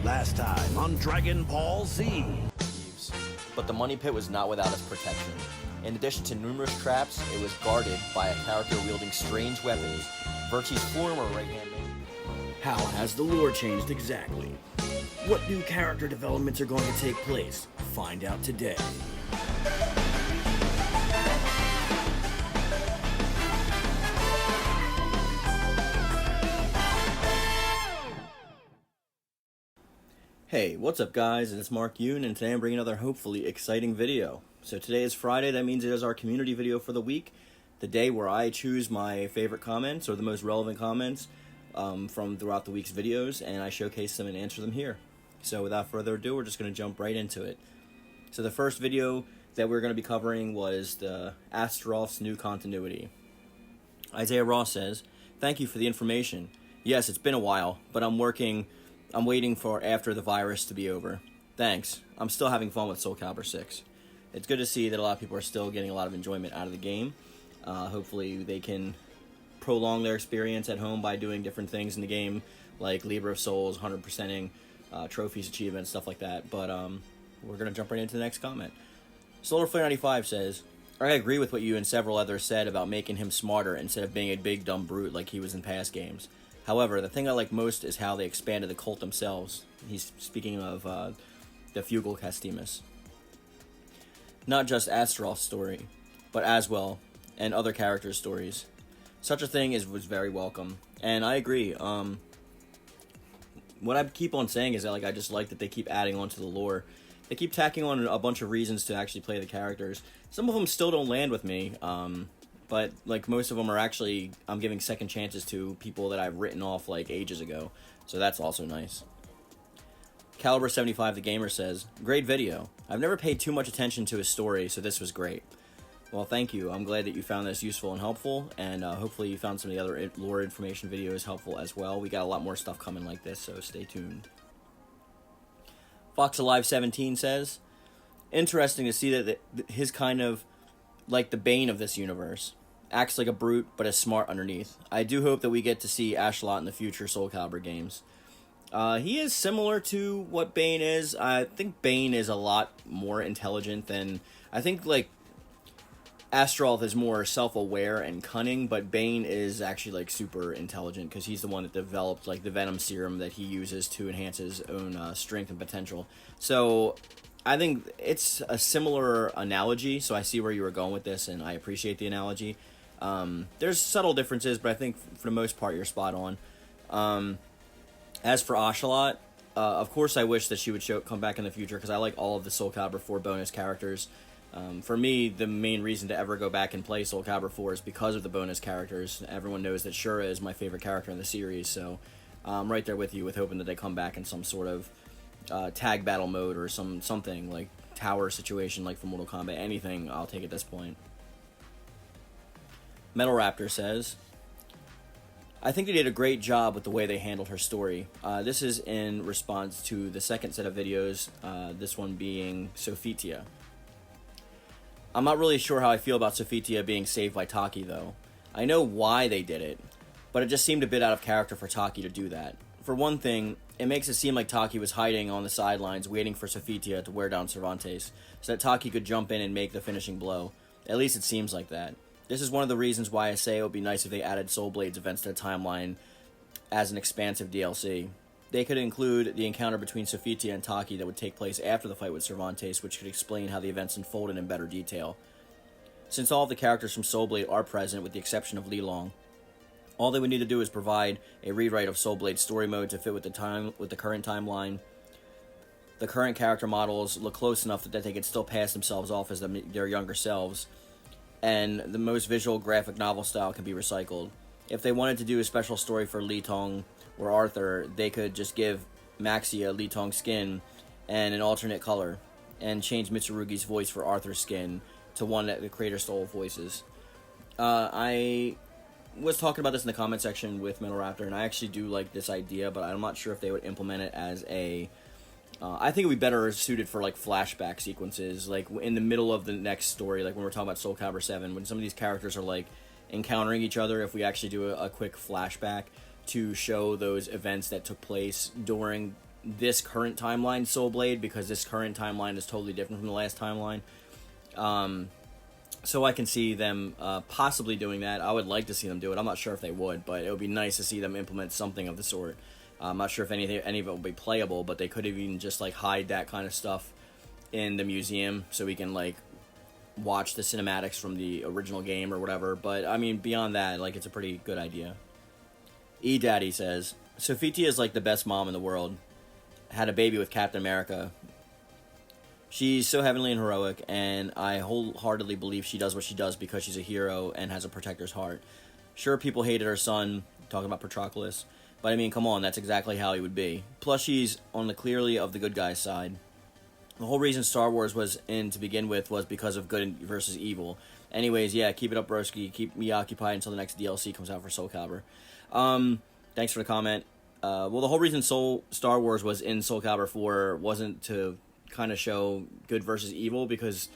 Last time on Dragon Ball Z. But the money pit was not without its protection. In addition to numerous traps, it was guarded by a character wielding strange weapons, Verti's former right-hand man. How has the lore changed exactly? What new character developments are going to take place? Find out today. Hey, what's up guys? It's Mark Yoon, and today I'm bringing another hopefully exciting video. So today is Friday, that means it is our community video for the week, the day where I choose my favorite comments or the most relevant comments from throughout the week's videos, and I showcase them and answer them here. So without further ado, we're just going to jump right into it. So the first video that we're going to be covering was the Astaroth's new continuity. Isaiah Ross says, "Thank you for the information. Yes, it's been a while, but I'm waiting for after the virus to be over. Thanks. I'm still having fun with Soul Calibur 6. It's good to see that a lot of people are still getting a lot of enjoyment out of the game. Hopefully they can prolong their experience at home by doing different things in the game, like Libra of Souls, 100%ing, trophies, achievements, stuff like that. But we're going to jump right into the next comment. SolarFlare95 says, I agree with what you and several others said about making him smarter instead of being a big dumb brute like he was in past games. However, the thing I like most is how they expanded the cult themselves." He's speaking of the Fugal Castimus. "Not just Astaroth's story, but as well, and other characters' stories. Such a thing was very welcome." And I agree. What I keep on saying is that I just like that they keep adding on to the lore. They keep tacking on a bunch of reasons to actually play the characters. Some of them still don't land with me. But most of them are actually, I'm giving second chances to people that I've written off ages ago. So that's also nice. Calibur75 the Gamer says, "Great video. I've never paid too much attention to his story, so this was great." Well, thank you. I'm glad that you found this useful and helpful, and hopefully you found some of the other lore information videos helpful as well. We got a lot more stuff coming like this, so stay tuned. FoxAlive17 says, "Interesting to see that his kind of like the Bane of this universe. Acts like a brute, but is smart underneath. I do hope that we get to see Ashlot in the future Soul Calibur games." He is similar to what Bane is. I think Bane is a lot more intelligent than... I think, Astaroth is more self-aware and cunning, but Bane is actually, super intelligent, because he's the one that developed, the Venom Serum that he uses to enhance his own strength and potential. So I think it's a similar analogy, so I see where you were going with this, and I appreciate the analogy. There's subtle differences, but I think for the most part you're spot on. As for Ashalot, of course I wish that she would come back in the future, because I like all of the Soul Calibur 4 bonus characters. For me, the main reason to ever go back and play Soul Calibur 4 is because of the bonus characters. Everyone knows that Shura is my favorite character in the series, so I'm right there with you with hoping that they come back in some sort of tag battle mode or something like tower situation like for Mortal Kombat. Anything I'll take at this point. Metal Raptor says, "I think they did a great job with the way they handled her story. This is in response to the second set of videos, this one being Sophia. I'm not really sure how I feel about Sophia being saved by Taki though. I know why they did it, but it just seemed a bit out of character for Taki to do that. For one thing, it makes it seem like Taki was hiding on the sidelines waiting for Sophia to wear down Cervantes, so that Taki could jump in and make the finishing blow. At least it seems like that. This is one of the reasons why I say it would be nice if they added Soul Blade's events to the timeline as an expansive DLC. They could include the encounter between Sophia and Taki that would take place after the fight with Cervantes, which could explain how the events unfolded in better detail. Since all of the characters from Soul Blade are present, with the exception of Li Long, all they would need to do is provide a rewrite of Soul Blade's story mode to fit with the current timeline. The current character models look close enough that they could still pass themselves off as their younger selves, and the most visual graphic novel style can be recycled. If they wanted to do a special story for Li Tong or Arthur, they could just give Maxia Li Tong's skin and an alternate color, and change Mitsurugi's voice for Arthur's skin to one that the creator stole voices. I was talking about this in the comment section with Metal Raptor, and I actually do like this idea, but I'm not sure if they would implement it as a... I think it would be better suited for flashback sequences, in the middle of the next story, when we're talking about Soul Calibur 7, when some of these characters are encountering each other. If we actually do a quick flashback to show those events that took place during this current timeline Soul Blade, because this current timeline is totally different from the last timeline. So I can see them possibly doing that. I would like to see them do it. I'm not sure if they would, but it would be nice to see them implement something of the sort. I'm not sure if any of it will be playable, but they could even just like hide that kind of stuff in the museum so we can like watch the cinematics from the original game or whatever. But I mean, beyond that, like, it's a pretty good idea. E-Daddy says, Sophia is like the best mom in the world. Had a baby with Captain America. She's so heavenly and heroic, and I wholeheartedly believe she does what she does because she's a hero and has a protector's heart. Sure, people hated her son, talking about Patroclus, but I mean, come on, that's exactly how he would be. Plus, she's on the clearly of the good guy's side. The whole reason Star Wars was in to begin with was because of good versus evil. Anyways, yeah, keep it up, broski. Keep me occupied until the next DLC comes out for Soul Calibur. Thanks for the comment. Well, the whole reason Star Wars was in Soul Calibur 4 wasn't to kind of show good versus evil, because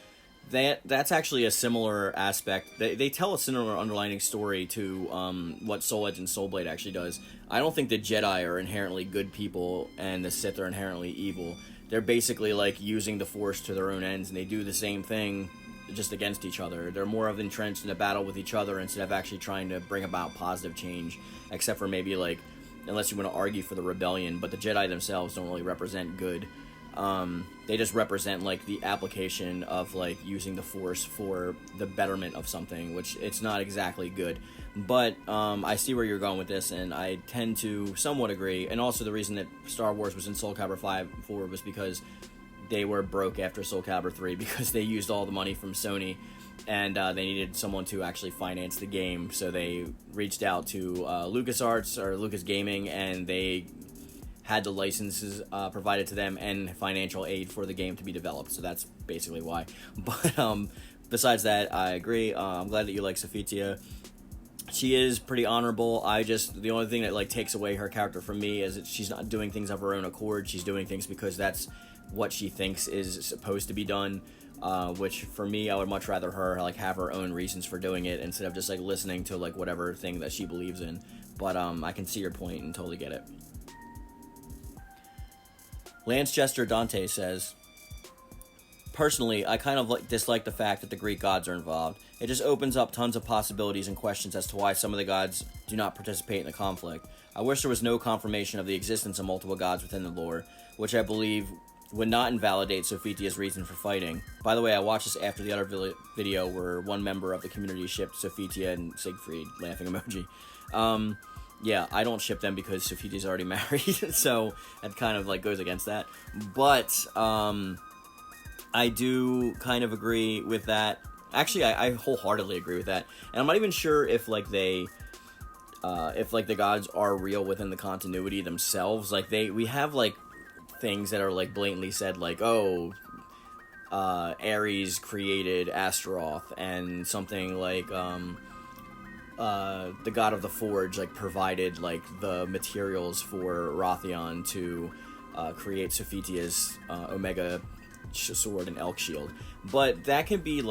that's actually a similar aspect. They tell a similar underlining story to what Soul Edge and Soul Blade actually does. I don't think the Jedi are inherently good people and the Sith are inherently evil. They're basically like using the Force to their own ends, and they do the same thing just against each other. They're more of entrenched in a battle with each other instead of actually trying to bring about positive change, except for maybe like, unless you want to argue for the rebellion, but the Jedi themselves don't really represent good. They just represent like the application of like using the Force for the betterment of something, which it's not exactly good. But I see where you're going with this, and I tend to somewhat agree. And also the reason that Star Wars was in Soul Calibur 4 was because they were broke after Soul Calibur 3 because they used all the money from Sony, and they needed someone to actually finance the game. So they reached out to LucasArts or Lucas Gaming, and they had the licenses provided to them and financial aid for the game to be developed. So that's basically why. But besides that, I agree. I'm glad that you like Sophia. She is pretty honorable. The only thing that like takes away her character from me is that she's not doing things of her own accord. She's doing things because that's what she thinks is supposed to be done. Which for me, I would much rather her like have her own reasons for doing it instead of just like listening to like whatever thing that she believes in. But I can see your point and totally get it. Lance Jester Dante says, personally, I kind of dislike the fact that the Greek gods are involved. It just opens up tons of possibilities and questions as to why some of the gods do not participate in the conflict. I wish there was no confirmation of the existence of multiple gods within the lore, which I believe would not invalidate Sophia's reason for fighting. By the way, I watched this after the other video where one member of the community shipped Sophia and Siegfried, laughing emoji. Yeah, I don't ship them because Sophia's already married, so that kind of like goes against that. But I do kind of agree with that. Actually, I wholeheartedly agree with that. And I'm not even sure if like the gods are real within the continuity themselves. Like we have like things that are like blatantly said, like, oh, Ares created Astaroth, and something like the god of the forge like provided like the materials for Rothion to create Sophia's Omega sword and elk shield. But that could be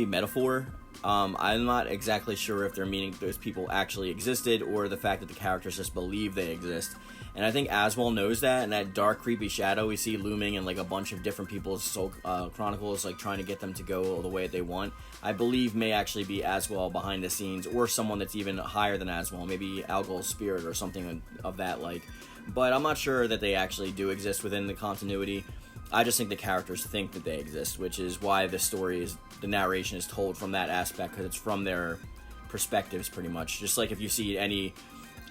metaphor. I'm not exactly sure if they're meaning those people actually existed or the fact that the characters just believe they exist. And I think Aswell knows that, and that dark, creepy shadow we see looming in like a bunch of different people's soul chronicles, like trying to get them to go the way that they want, I believe may actually be Aswell behind the scenes, or someone that's even higher than Aswell, maybe Algol's spirit or something of that like. But I'm not sure that they actually do exist within the continuity. I just think the characters think that they exist, which is why the narration is told from that aspect, because it's from their perspectives pretty much. Just like if you see any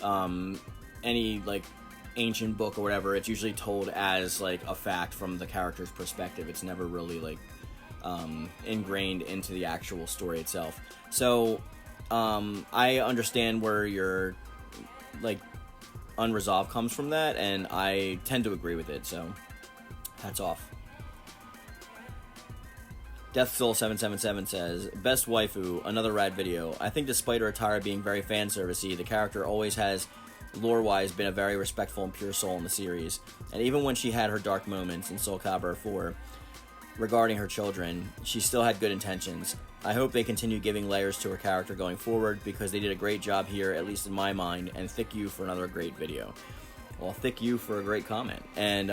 like ancient book or whatever, it's usually told as like a fact from the character's perspective. It's never really like ingrained into the actual story itself. So I understand where your like unresolved comes from that, and I tend to agree with it, so hats off. DeathSoul777 says, best waifu, another rad video. I think despite her attire being very fanservice-y, the character always has, lore-wise, been a very respectful and pure soul in the series. And even when she had her dark moments in Soul Calibur 4 regarding her children, she still had good intentions. I hope they continue giving layers to her character going forward, because they did a great job here, at least in my mind, and thank you for another great video. Well, thank you for a great comment. And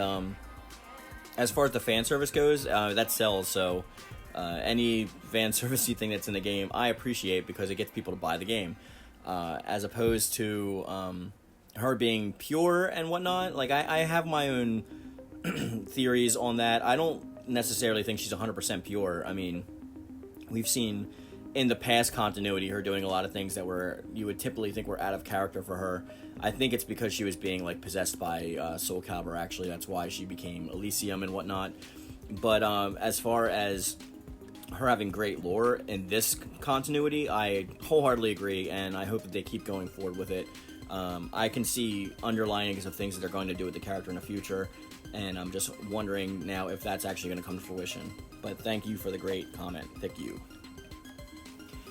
as far as the fan service goes, that sells, so any fan service you think that's in the game, I appreciate, because it gets people to buy the game. As opposed to her being pure and whatnot. Like, I have my own theories on that. I don't necessarily think she's 100% pure. I mean, we've seen in the past continuity her doing a lot of things that you would typically think were out of character for her. I think it's because she was being like possessed by Soul Calibur. Actually, that's why she became Elysium and whatnot. But as far as her having great lore in this continuity, I wholeheartedly agree, and I hope that they keep going forward with it. I can see underlinings of things that they're going to do with the character in the future, and I'm just wondering now if that's actually going to come to fruition. But thank you for the great comment. Thank you.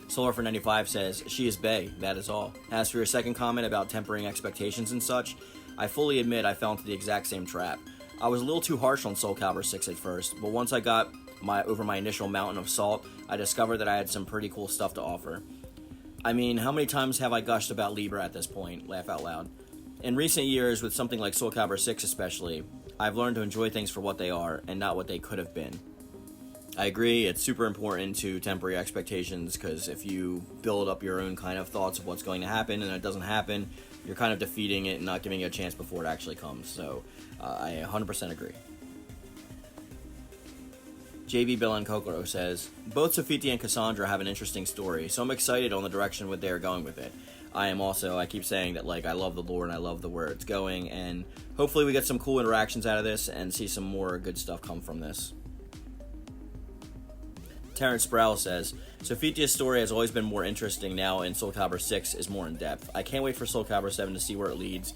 Solar for 95 says, she is bae, that is all. As for your second comment about tempering expectations and such, I fully admit I fell into the exact same trap. I was a little too harsh on Soul Calibur 6 at first, but once I got over my initial mountain of salt, I discovered that I had some pretty cool stuff to offer. I mean, how many times have I gushed about Libra at this point? Laugh out loud. In recent years, with something like Soul Calibur 6 especially, I've learned to enjoy things for what they are, and not what they could have been. I agree, it's super important to temper your expectations, because if you build up your own kind of thoughts of what's going to happen, and it doesn't happen, you're kind of defeating it and not giving it a chance before it actually comes. So, I 100% agree. JV Bill and Kokoro says, both Sophia and Cassandra have an interesting story, so I'm excited on the direction what they're going with it. I am also, I keep saying that, like, I love the lore and I love the where it's going, and hopefully we get some cool interactions out of this and see some more good stuff come from this. Terrence Sproul says, Sophia's story has always been more interesting now, and Soul Calibur 6 is more in depth. I can't wait for Soul Calibur 7 to see where it leads.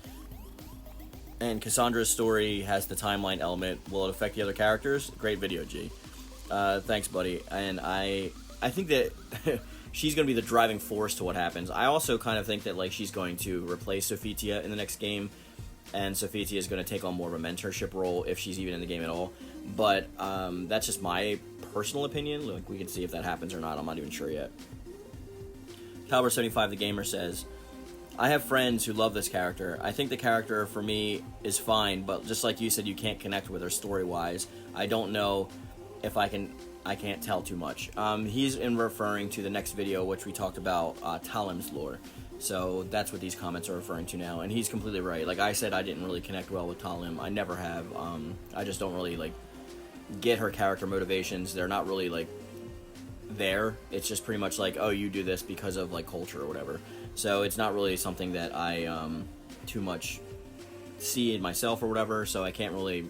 And Cassandra's story has the timeline element. Will it affect the other characters? Great video, G. Thanks, buddy. And I think that she's going to be the driving force to what happens. I also kind of think that, like, she's going to replace Sophia in the next game, and Sophia is going to take on more of a mentorship role if she's even in the game at all. But that's just my personal opinion. Like, we can see if that happens or not. I'm not even sure yet. Calibur 75 the Gamer says, I have friends who love this character. I think the character for me is fine, but just like you said, you can't connect with her story-wise. I don't know if I can't tell too much. He's in referring to the next video, which we talked about Talim's lore. So that's what these comments are referring to now, and he's completely right. Like I said, I didn't really connect well with Talim. I never have. I just don't really, like, get her character motivations. They're not really, like, there. It's just pretty much like, oh, you do this because of, like, culture or whatever. So it's not really something that I too much see in myself or whatever, so I can't really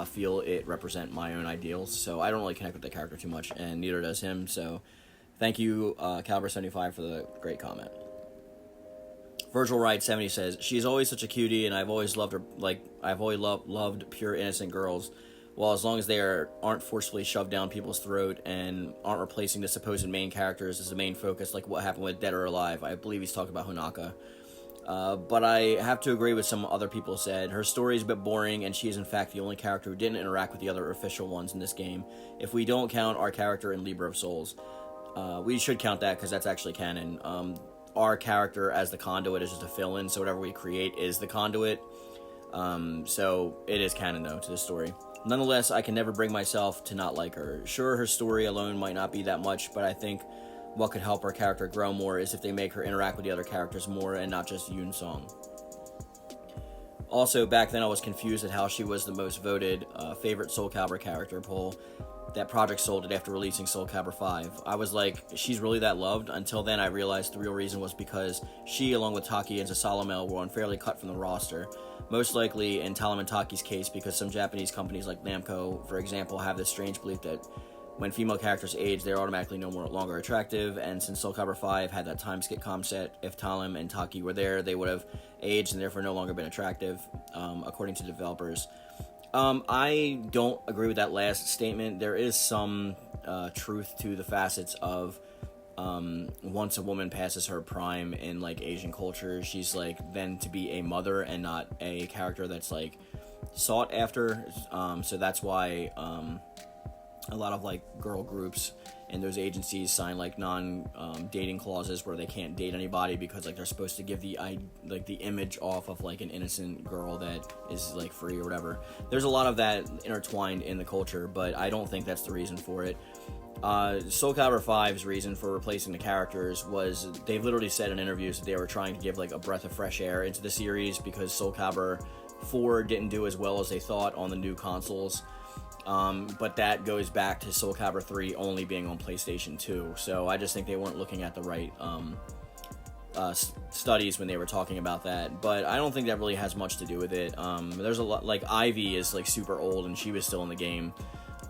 feel it represent my own ideals. So I don't really connect with the character too much, and neither does him. So thank you, Calibur 75, for the great comment. Virgil Ride 70 says, she's always such a cutie, and I've always loved her. Like, I've always loved pure innocent girls. Well, as long as they aren't forcefully shoved down people's throat and aren't replacing the supposed main characters as the main focus, like what happened with Dead or Alive. I believe he's talking about Honaka. But I have to agree with some other people said. Her story is a bit boring, and she is in fact the only character who didn't interact with the other official ones in this game. If we don't count our character in Libra of Souls. We should count that because that's actually canon. Our character as the conduit is just a fill-in, so whatever we create is the conduit. So it is canon, though, to the story. Nonetheless, I can never bring myself to not like her. Sure, her story alone might not be that much, but I think what could help her character grow more is if they make her interact with the other characters more and not just Yoon's song. Also, back then I was confused at how she was the most voted favorite Soul Calibur character poll that Project sold it after releasing Soul Calibur 5. I was like, she's really that loved? Until then I realized the real reason was because she, along with Taki and Sasalamel, were unfairly cut from the roster. Most likely in Talim and Taki's case because some Japanese companies like Namco, for example, have this strange belief that when female characters age, they're automatically no longer attractive, and since Soul Calibur 5 had that time skip concept, if Talim and Taki were there, they would have aged and therefore no longer been attractive, according to developers. I don't agree with that last statement. There is some truth to the facets of once a woman passes her prime in, like, Asian culture, she's, like, then to be a mother and not a character that's, like, sought after. So that's why a lot of, like, girl groups and those agencies sign like non-dating clauses where they can't date anybody because like they're supposed to give the image off of like an innocent girl that is like free or whatever. There's a lot of that intertwined in the culture, but I don't think that's the reason for it. Soul Calibur 5's reason for replacing the characters was they literally said in interviews that they were trying to give like a breath of fresh air into the series because Soul Calibur 4 didn't do as well as they thought on the new consoles. But that goes back to Soul Calibur 3 only being on PlayStation 2. So I just think they weren't looking at the right studies when they were talking about that. But I don't think that really has much to do with it. There's a lot, like Ivy is like super old and she was still in the game.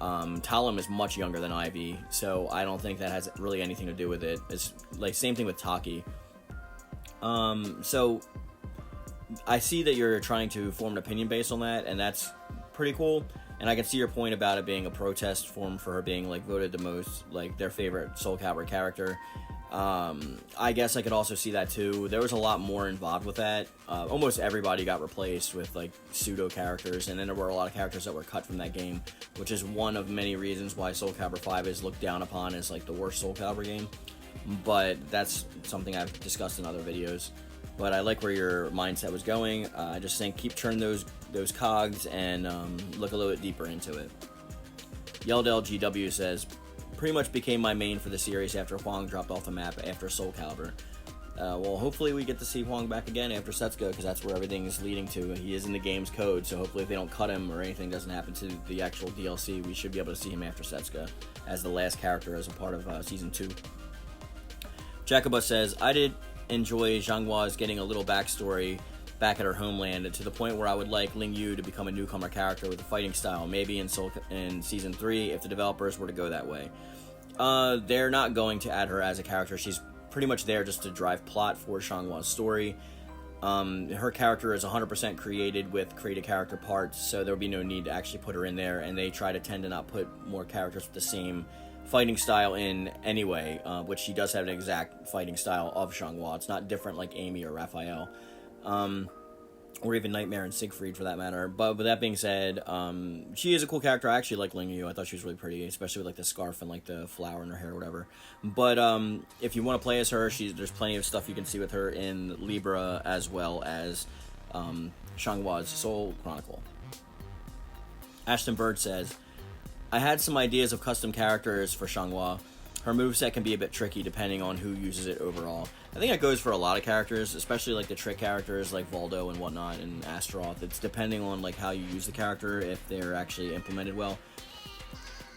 Talim is much younger than Ivy, so I don't think that has really anything to do with it. It's like same thing with Taki. So I see that you're trying to form an opinion based on that, and that's pretty cool. And I can see your point about it being a protest form for her being like voted the most like their favorite Soul Calibur character. I guess I could also see that too. There was a lot more involved with that. Almost everybody got replaced with like pseudo characters, and then there were a lot of characters that were cut from that game, which is one of many reasons why Soul Calibur 5 is looked down upon as like the worst Soul Calibur game. But that's something I've discussed in other videos. But I like where your mindset was going. I just think keep turning those cogs and look a little bit deeper into it. yelledlgw says, pretty much became my main for the series after Huang dropped off the map after Soul Calibur. Well, hopefully we get to see Huang back again after Setsuko, because that's where everything is leading to. He is in the game's code, so hopefully if they don't cut him or anything doesn't happen to the actual DLC, we should be able to see him after Setsuko as the last character as a part of Season 2. Jacoba says, I did enjoy Zhanghwa's getting a little backstory back at her homeland to the point where I would like Ling Yu to become a newcomer character with a fighting style, maybe in Season 3 if the developers were to go that way. They're not going to add her as a character. She's pretty much there just to drive plot for Zhanghwa's story. Her character is 100% created with created character parts, so there would be no need to actually put her in there, and they try to tend to not put more characters with the same fighting style in anyway, which she does have an exact fighting style of Zhanghwa. It's not different like Amy or Raphael. Or even Nightmare and Siegfried for that matter. But with that being said, she is a cool character. I actually like Ling Yu. I thought she was really pretty, especially with like the scarf and like the flower in her hair or whatever. But if you want to play as her, there's plenty of stuff you can see with her in Libra as well as Zhanghwa's Soul Chronicle. Ashton Bird says, I had some ideas of custom characters for Zhanghwa. Her moveset can be a bit tricky depending on who uses it overall. I think that goes for a lot of characters, especially like the trick characters like Voldo and whatnot and Astaroth. It's depending on like how you use the character, if they're actually implemented well.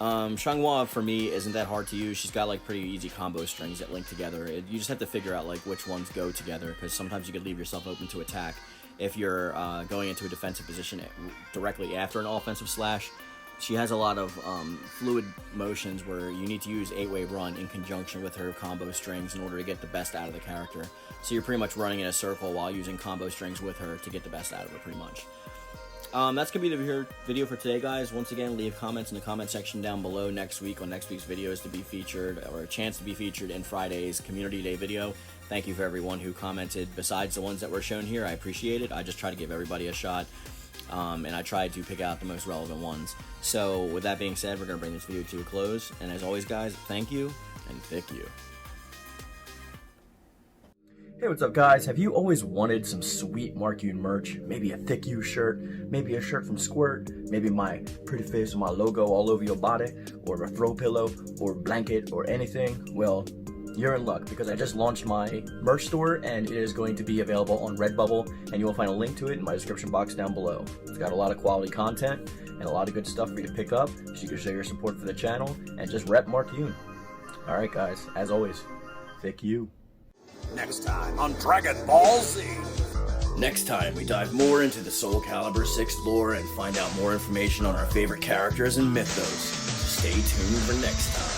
Zhanghwa for me isn't that hard to use. She's got like pretty easy combo strings that link together. You just have to figure out like which ones go together, because sometimes you could leave yourself open to attack if you're going into a defensive position directly after an offensive slash. She has a lot of fluid motions where you need to use 8-way run in conjunction with her combo strings in order to get the best out of the character. So you're pretty much running in a circle while using combo strings with her to get the best out of her, pretty much. That's going to be the video for today, guys. Once again, leave comments in the comment section down below next week on next week's videos to be featured, or a chance to be featured in Friday's Community Day video. Thank you for everyone who commented besides the ones that were shown here. I appreciate it. I just try to give everybody a shot. And I tried to pick out the most relevant ones. So with that being said, we're going to bring this video to a close. And as always, guys, thank you and thick you. Hey, what's up, guys? Have you always wanted some sweet Mark Yoon merch? Maybe a thick you shirt, maybe a shirt from Squirt, maybe my pretty face with my logo all over your body, or a throw pillow, or blanket, or anything? Well, you're in luck, because I just launched my merch store and it is going to be available on Redbubble, and you will find a link to it in my description box down below. It's got a lot of quality content and a lot of good stuff for you to pick up, so you can show your support for the channel and just rep Mark Yoon. Alright guys, as always, thick you. Next time on Dragon Ball Z. Next time, we dive more into the Soul Calibur 6 lore and find out more information on our favorite characters and mythos. Stay tuned for next time.